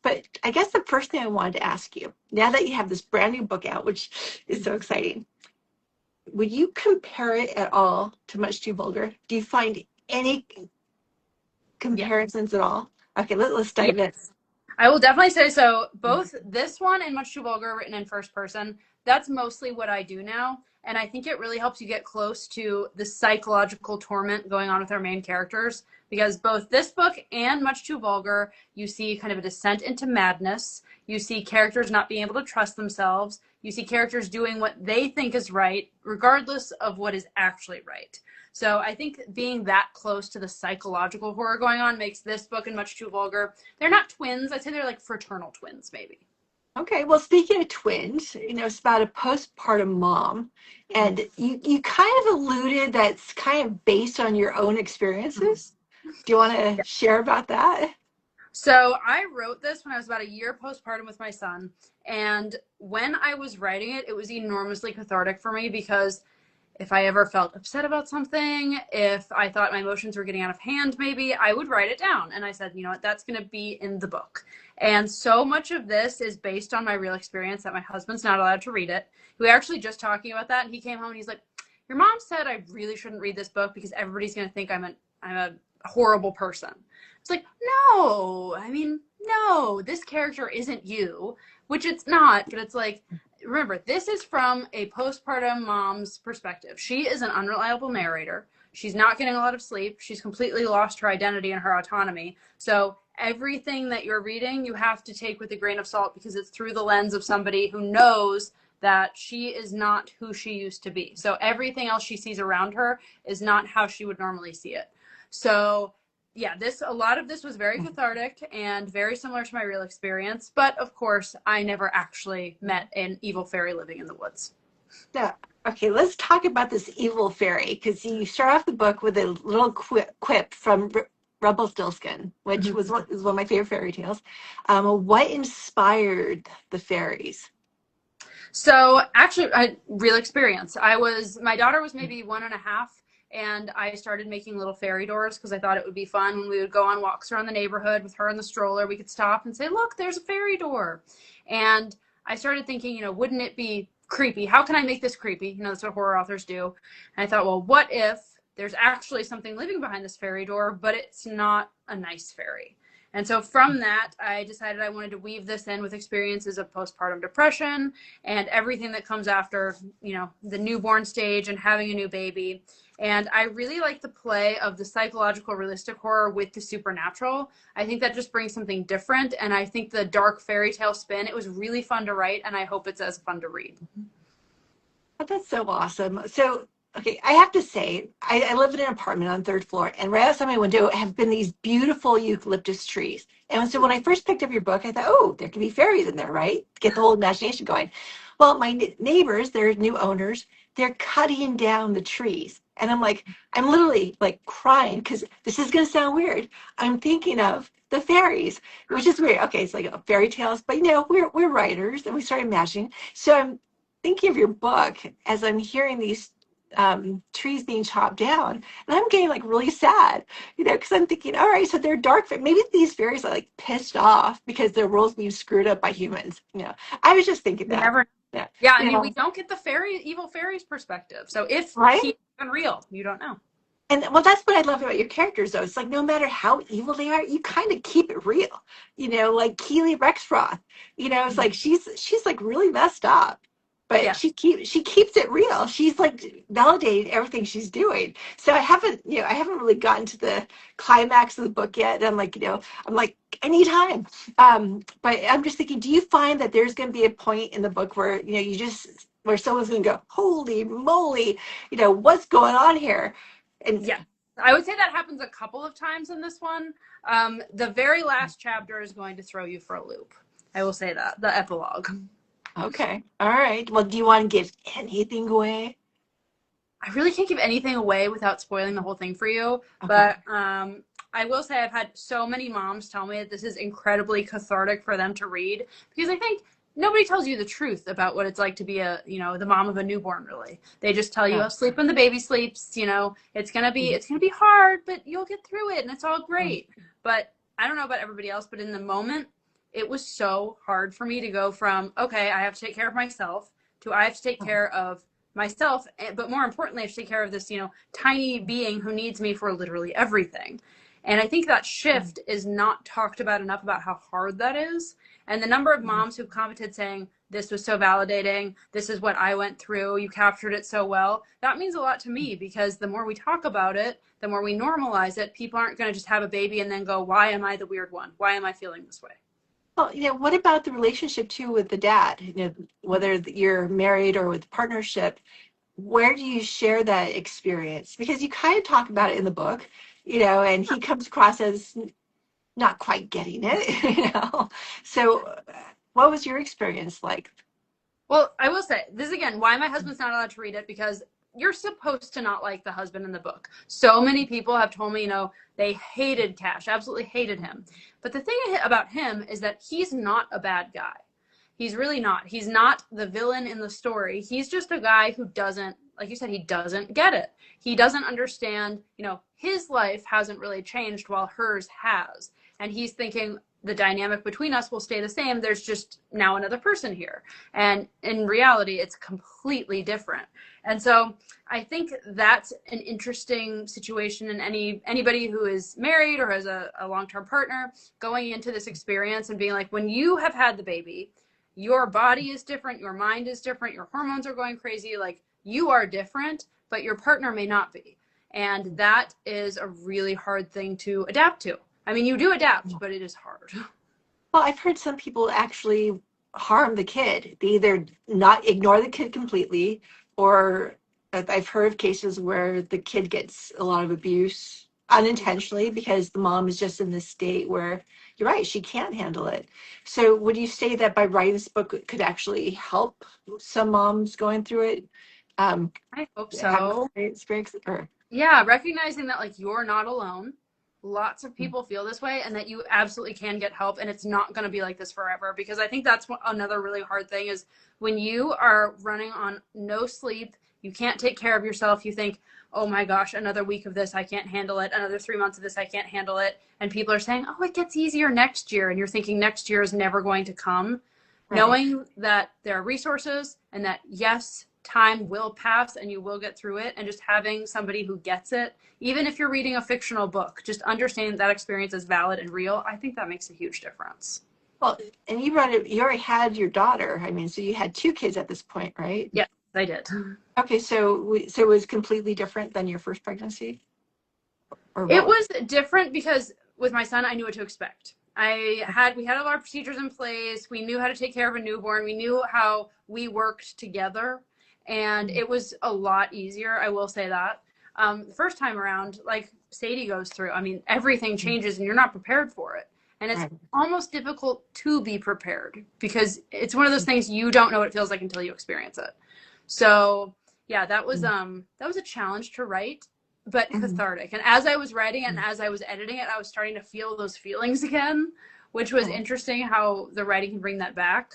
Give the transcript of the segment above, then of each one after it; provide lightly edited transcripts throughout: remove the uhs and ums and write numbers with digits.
But I guess the first thing I wanted to ask you, now that you have this brand new book out, which is so exciting, would you compare it at all to Much Too Vulgar? Do you find any Yeah. comparisons at all? Okay, let's dive in. Yes. I will definitely say so. Both this one and Much Too Vulgar, written in first person, that's mostly what I do now. And I think it really helps you get close to the psychological torment going on with our main characters. Because both this book and Much Too Vulgar, you see kind of a descent into madness. You see characters not being able to trust themselves. You see characters doing what they think is right, regardless of what is actually right. So I think being that close to the psychological horror going on makes this book and Much Too Vulgar. They're not twins. I'd say they're like fraternal twins, maybe. Okay, well, speaking of twins, it's about a postpartum mom, and you kind of alluded that's kind of based on your own experiences. Do you want to share about that? So I wrote this when I was about a year postpartum with my son. And when I was writing it, it was enormously cathartic for me because if I ever felt upset about something, if I thought my emotions were getting out of hand, maybe I would write it down. And I said, you know what, that's going to be in the book. And so much of this is based on my real experience that my husband's not allowed to read it. We were actually just talking about that. And he came home and he's like, your mom said I really shouldn't read this book because everybody's going to think I'm a horrible person. It's like, no, no, this character isn't you, which it's not, but it's like, remember, this is from a postpartum mom's perspective. She is an unreliable narrator. She's not getting a lot of sleep. She's completely lost her identity and her autonomy. So everything that you're reading, you have to take with a grain of salt because it's through the lens of somebody who knows that she is not who she used to be. So everything else she sees around her is not how she would normally see it. So yeah, a lot of this was very cathartic and very similar to my real experience. But of course, I never actually met an evil fairy living in the woods. Yeah. Okay, let's talk about this evil fairy because you start off the book with a little quip from Rumpelstiltskin, which is one of my favorite fairy tales. What inspired the fairies? So actually, real experience. My daughter was maybe 1.5, and I started making little fairy doors because I thought it would be fun when we would go on walks around the neighborhood with her in the stroller. We could stop and say, look, there's a fairy door. And I started thinking, wouldn't it be creepy? How can I make this creepy? That's what horror authors do. And I thought, well, what if there's actually something living behind this fairy door, but it's not a nice fairy? And so from that, I decided I wanted to weave this in with experiences of postpartum depression and everything that comes after, the newborn stage and having a new baby. And I really like the play of the psychological realistic horror with the supernatural. I think that just brings something different. And I think the dark fairy tale spin, it was really fun to write, and I hope it's as fun to read. Oh, that's so awesome. So, okay, I have to say, I live in an apartment on the third floor, and right outside my window have been these beautiful eucalyptus trees. And so when I first picked up your book, I thought, oh, there could be fairies in there, right? Get the whole imagination going. Well, my neighbors, they're new owners, they're cutting down the trees. And I'm literally like crying because this is going to sound weird. I'm thinking of the fairies, which is weird. Okay, it's like fairy tales, but we're writers and we start imagining. So I'm thinking of your book as I'm hearing these trees being chopped down, and I'm getting like really sad, because I'm thinking, all right, so they're dark. Maybe these fairies are like pissed off because their world's being screwed up by humans. I was just thinking You that. never. Yeah, Yeah, I mean, we don't get the evil fairies perspective. So if right. he's unreal, you don't know. And well, that's what I love about your characters, though. It's like no matter how evil they are, you kind of keep it real. Like Keely Rexroth. It's like she's like really messed up, but Yeah. she keeps it real. She's like validating everything she's doing. So I haven't really gotten to the climax of the book yet. And I'm like I need time. But I'm just thinking, do you find that there's going to be a point in the book where where someone's going to go, holy moly, what's going on here? And Yeah, I would say that happens a couple of times in this one. The very last chapter is going to throw you for a loop. I will say that, the epilogue. okay, all right. Well, do you want to give anything away? I really can't give anything away without spoiling the whole thing for you. Okay. But I will say I've had so many moms tell me that this is incredibly cathartic for them to read because I think nobody tells you the truth about what it's like to be the mom of a newborn, really. They just tell you, sleep when the baby sleeps, it's going to be hard, but you'll get through it and it's all great. But I don't know about everybody else, but in the moment, it was so hard for me to go from, okay, I have to take care of myself to I have to take care of myself, but more importantly, I have to take care of this, tiny being who needs me for literally everything. And I think that shift is not talked about enough about how hard that is. And the number of moms who've commented saying, this was so validating. This is what I went through. You captured it so well. That means a lot to me because the more we talk about it, the more we normalize it, people aren't going to just have a baby and then go, why am I the weird one? Why am I feeling this way? Well, what about the relationship too with the dad? Whether you're married or with partnership, where do you share that experience? Because you kind of talk about it in the book, and he comes across as not quite getting it. So, what was your experience like? Well, I will say this again, why my husband's not allowed to read it, because you're supposed to not like the husband in the book. So many people have told me, they hated Cash, absolutely hated him. But the thing about him is that he's not a bad guy. He's really not. He's not the villain in the story. He's just a guy who doesn't, like you said, he doesn't get it. He doesn't understand, his life hasn't really changed while hers has. And he's thinking, the dynamic between us will stay the same. There's just now another person here. And in reality, it's completely different. And so I think that's an interesting situation in anybody who is married or has a long-term partner going into this experience and being like, when you have had the baby, your body is different, your mind is different, your hormones are going crazy. Like, you are different, but your partner may not be. And that is a really hard thing to adapt to. I mean, you do adapt, but it is hard. Well, I've heard some people actually harm the kid. They either not ignore the kid completely, or I've heard of cases where the kid gets a lot of abuse unintentionally because the mom is just in this state where you're right, she can't handle it. So would you say that by writing this book it could actually help some moms going through it I hope have a so. great experience? Or Yeah, recognizing that like you're not alone. Lots of people feel this way, and that you absolutely can get help, and it's not going to be like this forever. Because I think that's another really hard thing is when you are running on no sleep, you can't take care of yourself. You think, oh my gosh, another week of this, I can't handle it. Another 3 months of this, I can't handle it. And people are saying, oh, it gets easier next year. And you're thinking next year is never going to come. right. Knowing that there are resources and that, yes, time will pass and you will get through it, and just having somebody who gets it, even if you're reading a fictional book, just understanding that experience is valid and real, I think that makes a huge difference. Well, and you brought it, you already had your daughter. I mean, so you had two kids at this point, right? Yes, I did. Okay, so it was completely different than your first pregnancy, or It what? was different because with my son, I knew what to expect. We had all our procedures in place. We knew how to take care of a newborn. We knew how we worked together, and it was a lot easier. I will say that. The first time around, like Sadie goes through, I mean, everything changes and you're not prepared for it. And it's Right. almost difficult to be prepared because it's one of those things you don't know what it feels like until you experience it. So yeah, that was a challenge to write, but Mhm. cathartic. And as I was writing it and as I was editing it, I was starting to feel those feelings again, which was interesting how the writing can bring that back.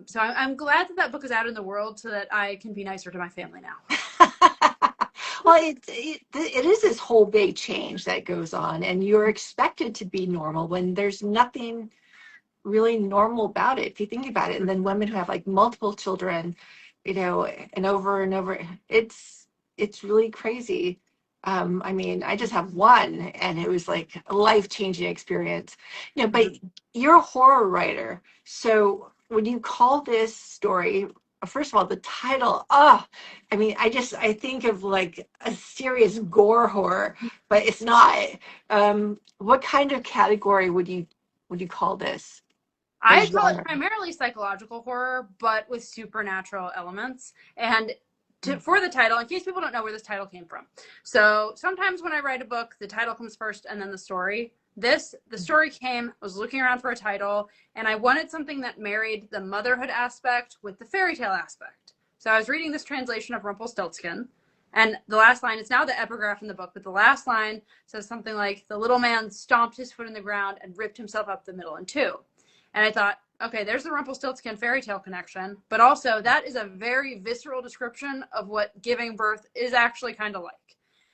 So I'm glad that book is out in the world so that I can be nicer to my family now. Well, it is this whole big change that goes on, and you're expected to be normal when there's nothing really normal about it if you think about it. And then women who have like multiple children, and over, it's really crazy. I mean, I just have one, and it was like a life-changing experience. But you're a horror writer, so when you call this story, first of all, the title, I mean, I think of like a serious gore horror, but it's not. What kind of category would you call this? Or I call it genre? primarily psychological horror, but with supernatural elements. And for the title, in case people don't know where this title came from. So sometimes when I write a book, the title comes first and then the story. The story came, I was looking around for a title, and I wanted something that married the motherhood aspect with the fairy tale aspect. So I was reading this translation of Rumpelstiltskin, and the last line, it's now the epigraph in the book, but the last line says something like, the little man stomped his foot in the ground and ripped himself up the middle in two. And I thought, okay, there's the Rumpelstiltskin fairy tale connection, but also that is a very visceral description of what giving birth is actually kind of like.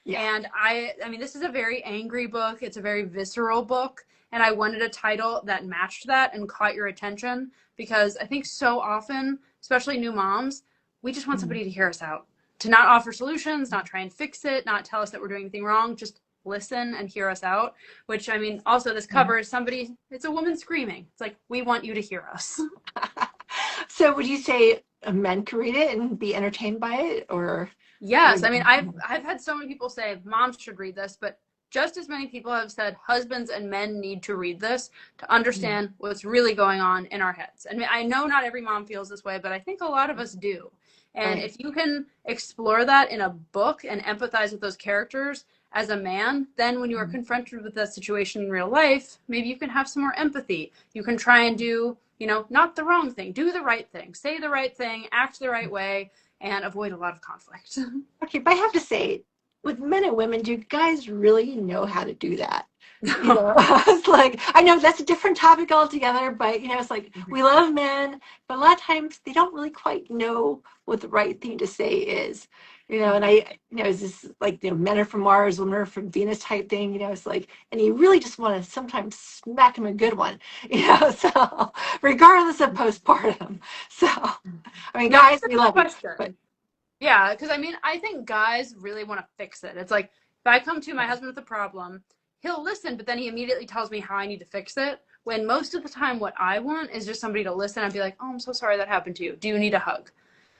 Yeah. And I mean, this is a very angry book. It's a very visceral book. and I wanted a title that matched that and caught your attention, because I think so often, especially new moms, we just want somebody to hear us out, to not offer solutions, not try and fix it, not tell us that we're doing anything wrong, just listen and hear us out. Which, I mean, also this cover is somebody, it's a woman screaming. It's like, we want you to hear us. So would you say men can read it and be entertained by it, or? Yes, I mean, I've had so many people say moms should read this, but just as many people have said husbands and men need to read this to understand what's really going on in our heads. And I know not every mom feels this way, but I think a lot of us do. And Right. if you can explore that in a book and empathize with those characters as a man, then when you are confronted with that situation in real life, maybe you can have some more empathy. You can try and do, not the wrong thing, do the right thing, say the right thing, act the right way, and avoid a lot of conflict. Okay, but I have to say, with men and women, do guys really know how to do that? No. It's like, I know that's a different topic altogether, but it's like we love men, but a lot of times they don't really quite know what the right thing to say is. And it's this like, men are from Mars, women are from Venus type thing, it's like, and you really just want to sometimes smack him a good one, so regardless of postpartum. So, I mean, No, guys, that's we a love you, but question. Yeah, because I mean, I think guys really want to fix it. It's like if I come to my husband with a problem, he'll listen, but then he immediately tells me how I need to fix it. When most of the time, what I want is just somebody to listen and be like, "Oh, I'm so sorry that happened to you. Do you need a hug?"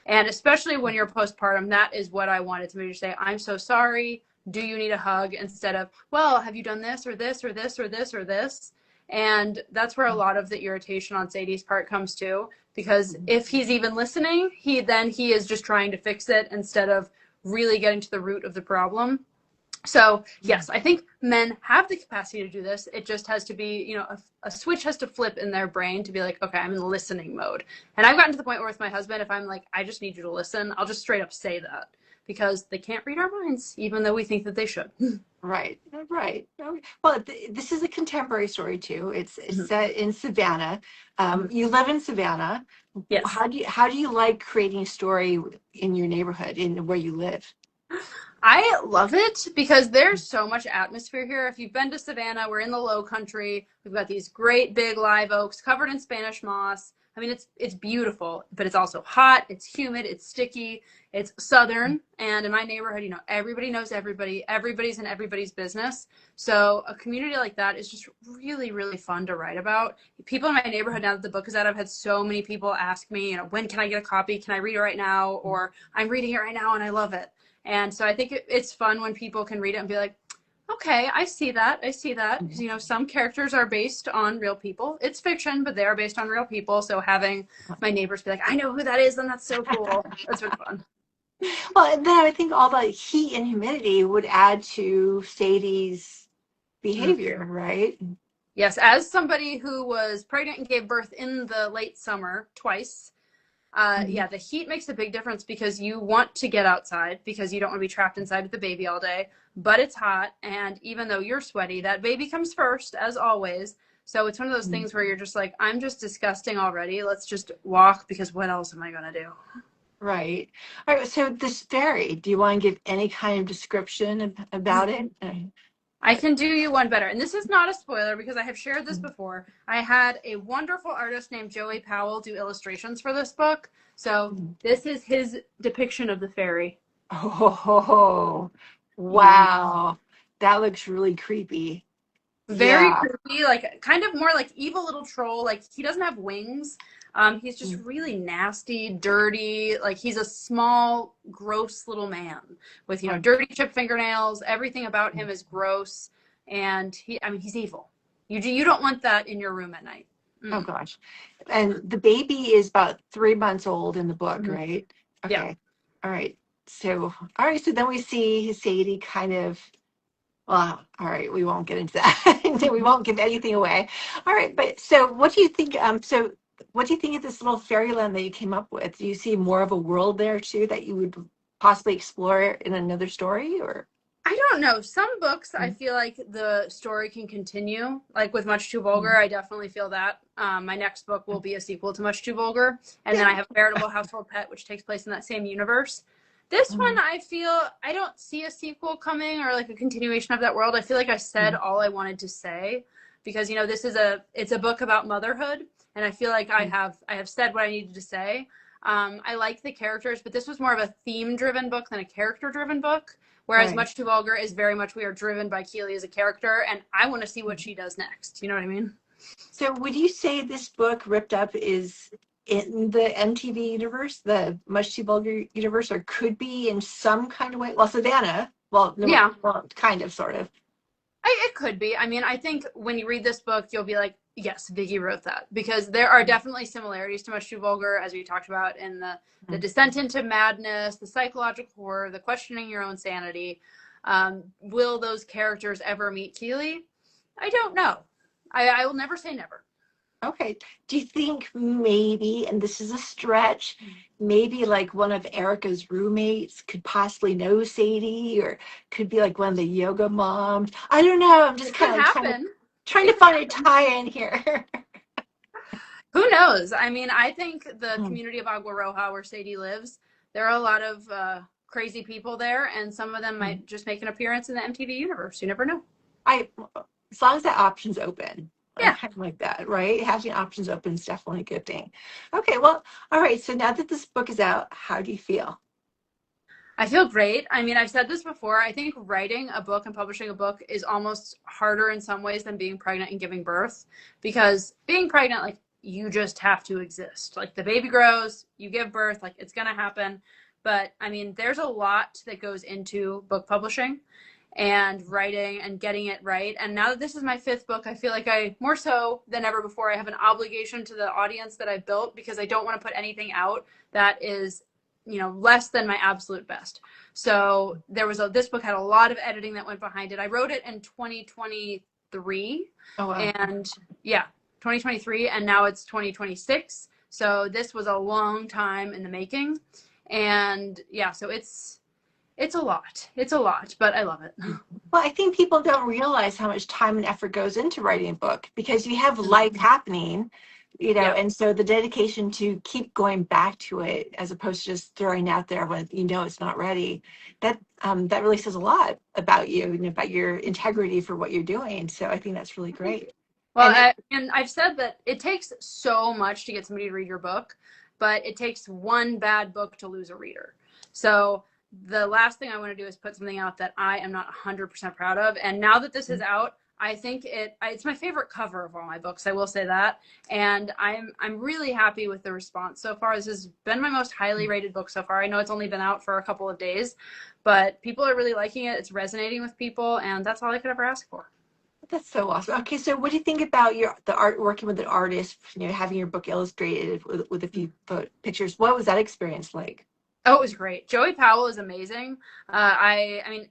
And especially when you're postpartum, that is what I wanted somebody to say. "I'm so sorry. Do you need a hug?" Instead of, "Well, have you done this or this or this or this or this?" And that's where a lot of the irritation on Sadie's part comes to, because if he's even listening, he is just trying to fix it instead of really getting to the root of the problem. So yes, I think men have the capacity to do this. It just has to be, a switch has to flip in their brain to be like, okay, I'm in listening mode. And I've gotten to the point where with my husband, if I'm like, I just need you to listen, I'll just straight up say that, because they can't read our minds, even though we think that they should. right, right. Well, this is a contemporary story too. It's set in Savannah. You live in Savannah. Yes. How do you like creating a story in your neighborhood, in where you live? I love it because there's so much atmosphere here. If you've been to Savannah, we're in the low country. We've got these great big live oaks covered in Spanish moss. I mean, it's beautiful, but it's also hot, it's humid, it's sticky, it's southern. And in my neighborhood, everybody knows everybody, everybody's in everybody's business. So a community like that is just really, really fun to write about. People in my neighborhood, now that the book is out, I've had so many people ask me, when can I get a copy? Can I read it right now? Or I'm reading it right now and I love it. And so I think it's fun when people can read it and be like, okay, I see that. I see that. Because, some characters are based on real people. It's fiction, but they are based on real people. So having my neighbors be like, I know who that is, and that's so cool. That's been fun. Well, and then I think all the heat and humidity would add to Sadie's Mm. behavior, right? Yes, as somebody who was pregnant and gave birth in the late summer twice, yeah, the heat makes a big difference, because you want to get outside because you don't want to be trapped inside with the baby all day, but it's hot. And even though you're sweaty, that baby comes first, as always. So it's one of those things where you're just like, I'm just disgusting already. Let's just walk, because what else am I going to do? Right. All right. So this fairy, do you want to give any kind of description about it? I can do you one better. And this is not a spoiler because I have shared this before. I had a wonderful artist named Joey Powell do illustrations for this book. So this is his depiction of the fairy. Oh, Mm. wow. That looks really creepy. Very Yeah. creepy, like kind of more like evil little troll. Like he doesn't have wings. He's just really nasty, dirty. Like he's a small, gross little man with dirty chipped fingernails. Everything about him is gross, and I mean, he's evil. You don't want that in your room at night. Oh Mm. gosh. And the baby is about 3 months old in the book, Mhm. right? Yeah. Okay. All right. So then we see Sadie kind of, well, all right, we won't get into that. We won't give anything away. All right, but so what do you think? What do you think of this little fairyland that you came up with? Do you see more of a world there too that you would possibly explore in another story, or? I don't know. Some books, I feel like the story can continue. Like with Much Too Vulgar, I definitely feel that. My next book will be a sequel to Much Too Vulgar. And then Yeah. I have Veritable Household Pet, which takes place in that same universe. This one, I feel, I don't see a sequel coming or like a continuation of that world. I feel like I said all I wanted to say. because it's a book about motherhood, and I feel like I have said what I needed to say. I like the characters, but this was more of a theme-driven book than a character-driven book. Whereas Right. Much Too Vulgar is very much we are driven by Keely as a character, and I want to see what she does next. You know what I mean? So would you say this book, Ripped Up, is in the MTV universe, the Much Too Vulgar universe, or could be in some kind of way? Well, Savannah, well, no, Yeah, well, kind of, sort of. it could be. I mean, I think when you read this book, you'll be like, yes, Viggy wrote that, because there are definitely similarities to Much Too Vulgar, as we talked about in the descent into madness, the psychological horror, the questioning your own sanity. Will those characters ever meet Keely? I don't know. I will never say never. Okay. Do you think maybe, and this is a stretch, maybe like one of Erica's roommates could possibly know Sadie, or could be like one of the yoga moms? I don't know. I'm just It could kind of like trying to happen. trying to It could find a happen. tie in here. Who knows? I mean, I think the Hmm. community of Agua Roja, where Sadie lives, there are a lot of crazy people there, and some of them might just make an appearance in the MTV universe. You never know. I as long as that option's open. I Yeah, kind of like that, right? Having options open is definitely a good thing. Okay, well, all right. So now that this book is out, how do you feel? I feel great. I mean, I've said this before. I think writing a book and publishing a book is almost harder in some ways than being pregnant and giving birth, because being pregnant, like, you just have to exist. Like, the baby grows, you give birth, like, it's going to happen. But I mean, there's a lot that goes into book publishing and writing and getting it right. And now that this is my fifth book, I feel like I, more so than ever before, I have an obligation to the audience that I've built, because I don't want to put anything out that is, less than my absolute best. So this book had a lot of editing that went behind it. I wrote it in 2023, Oh, wow. and yeah, 2023, and now it's 2026. So this was a long time in the making. And yeah, so it's a lot. It's a lot, but I love it. Well, I think people don't realize how much time and effort goes into writing a book because you have life happening, Yeah. and so the dedication to keep going back to it as opposed to just throwing out there when it's not ready, that really says a lot about you and about your integrity for what you're doing. So I think that's really great. Well, And and I've said that it takes so much to get somebody to read your book, but it takes one bad book to lose a reader. So the last thing I want to do is put something out that I am not 100% proud of. And now that this is out, I think it's my favorite cover of all my books. I will say that, and I'm really happy with the response so far. This has been my most highly rated book so far. I know it's only been out for a couple of days, but people are really liking it. It's resonating with people, and that's all I could ever ask for. that's so awesome. Okay, so what do you think about the art, working with an artist, having your book illustrated with a few pictures? What was that experience like? Oh, it was great. Joey Powell is amazing. I mean,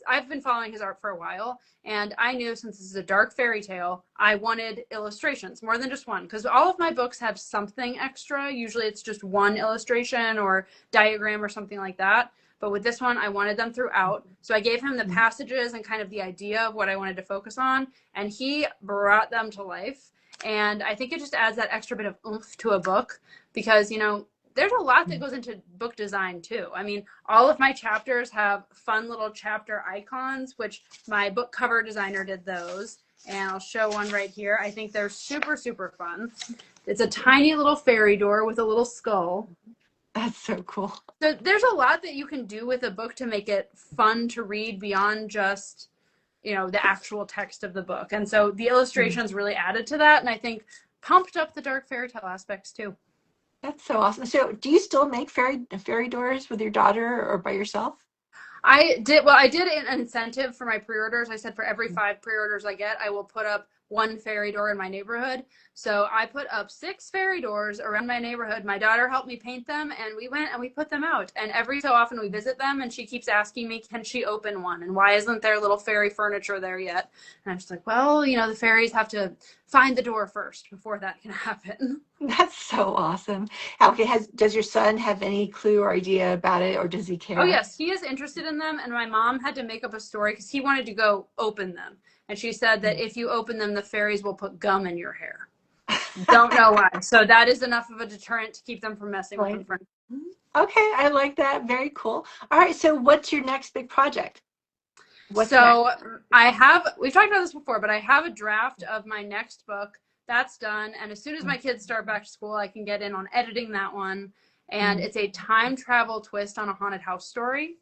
I've been following his art for a while, and I knew, since this is a dark fairy tale, I wanted illustrations more than just one, because all of my books have something extra. Usually it's just one illustration or diagram or something like that. But with this one, I wanted them throughout. So I gave him the passages and kind of the idea of what I wanted to focus on, and he brought them to life. And I think it just adds that extra bit of oomph to a book, because, there's a lot that goes into book design too. I mean, all of my chapters have fun little chapter icons, which my book cover designer did those. And I'll show one right here. I think they're super, super fun. It's a tiny little fairy door with a little skull. That's so cool. So there's a lot that you can do with a book to make it fun to read beyond just, the actual text of the book. And so the illustrations really added to that, and I think pumped up the dark fairy tale aspects too. That's so awesome. So, do you still make fairy doors with your daughter or by yourself? I did an incentive for my pre-orders. I said for every 5 pre-orders I get, I will put up one fairy door in my neighborhood. So I put up 6 fairy doors around my neighborhood. My daughter helped me paint them, and we went and we put them out. And every so often we visit them, and she keeps asking me, can she open one? And why isn't there little fairy furniture there yet? And I'm just like, well, the fairies have to find the door first before that can happen. That's so awesome. Okay, does your son have any clue or idea about it, or does he Oh, care? yes, he is interested in them, and my mom had to make up a story because he wanted to go open them. And she said that if you open them, the fairies will put gum in your hair. Don't know why. So that is enough of a deterrent to keep them from messing with Right. them. Okay, I like that. Very cool. All right, so what's your next big project? What's next? So we've talked about this before, but I have a draft of my next book. That's done. And as soon as my kids start back to school, I can get in on editing that one. And Mm. it's a time travel twist on a haunted house story.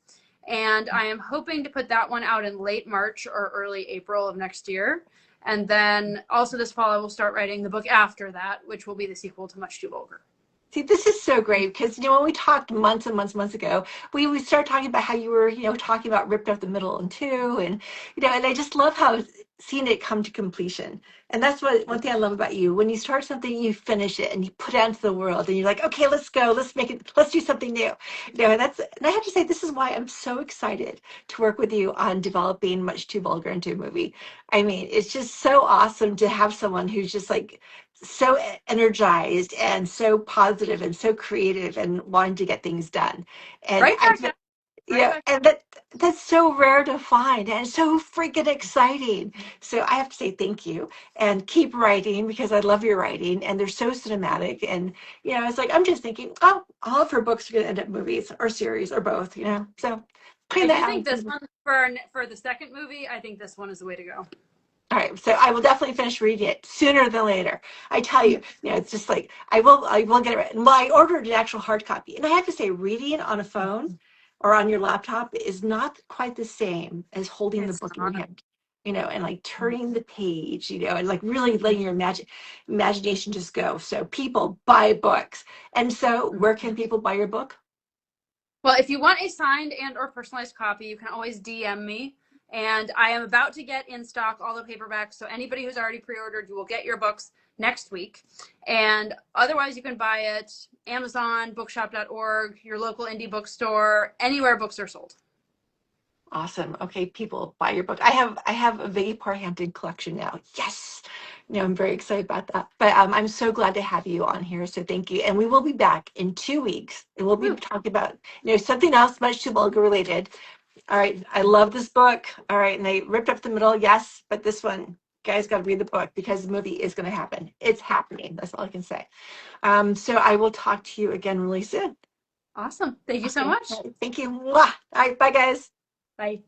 And I am hoping to put that one out in late March or early April of next year. And then also this fall, I will start writing the book after that, which will be the sequel to Much Too Vulgar. See, this is so great because when we talked months and months ago, we started talking about how you were talking about ripped up the middle in two, and and I just love how seeing it come to completion. And that's what one thing I love about you. When you start something, you finish it and you put it out into the world, and you're like, okay, let's go, let's make it, let's do something new. And I have to say, this is why I'm so excited to work with you on developing Much Too Vulgar into a movie. I mean, it's just so awesome to have someone who's just like so energized and so positive and so creative and wanting to get things done. And Right I, back at right back. and that's so rare to find and so freaking exciting. So I have to say thank you and keep writing because I love your writing and they're so cinematic. And it's like I'm just thinking, oh, all of her books are going to end up movies or series or both. So I putting do that think this out. one for the second movie, I think this one is the way to go. All right, so I will definitely finish reading it sooner than later. I tell you, it's just like I will get it. Well, I ordered an actual hard copy, and I have to say, reading on a phone or on your laptop is not quite the same as holding the It's book in your not. hand, and like turning the page, and like really letting your imagination just go. So people buy books, and so where can people buy your book? Well, if you want a signed and or personalized copy, you can always DM me. And I am about to get in stock all the paperbacks. So anybody who's already pre-ordered, you will get your books next week. And otherwise, you can buy it Amazon, bookshop.org, your local indie bookstore, anywhere books are sold. Awesome. Okay, people, buy your book. I have a Viggy Parhampton collection now. Yes. I'm very excited about that. But I'm so glad to have you on here. So thank you. And we will be back in 2 weeks. And we'll be Woo. talking about something else much too vulgar related. All right. I love this book. All right. And they ripped up the middle. Yes. But this one, guys, got to read the book because the movie is going to happen. It's happening. That's all I can say. So I will talk to you again really soon. Awesome. Thank you so Okay. much. All right, thank you. Mwah. All right. Bye, guys. Bye.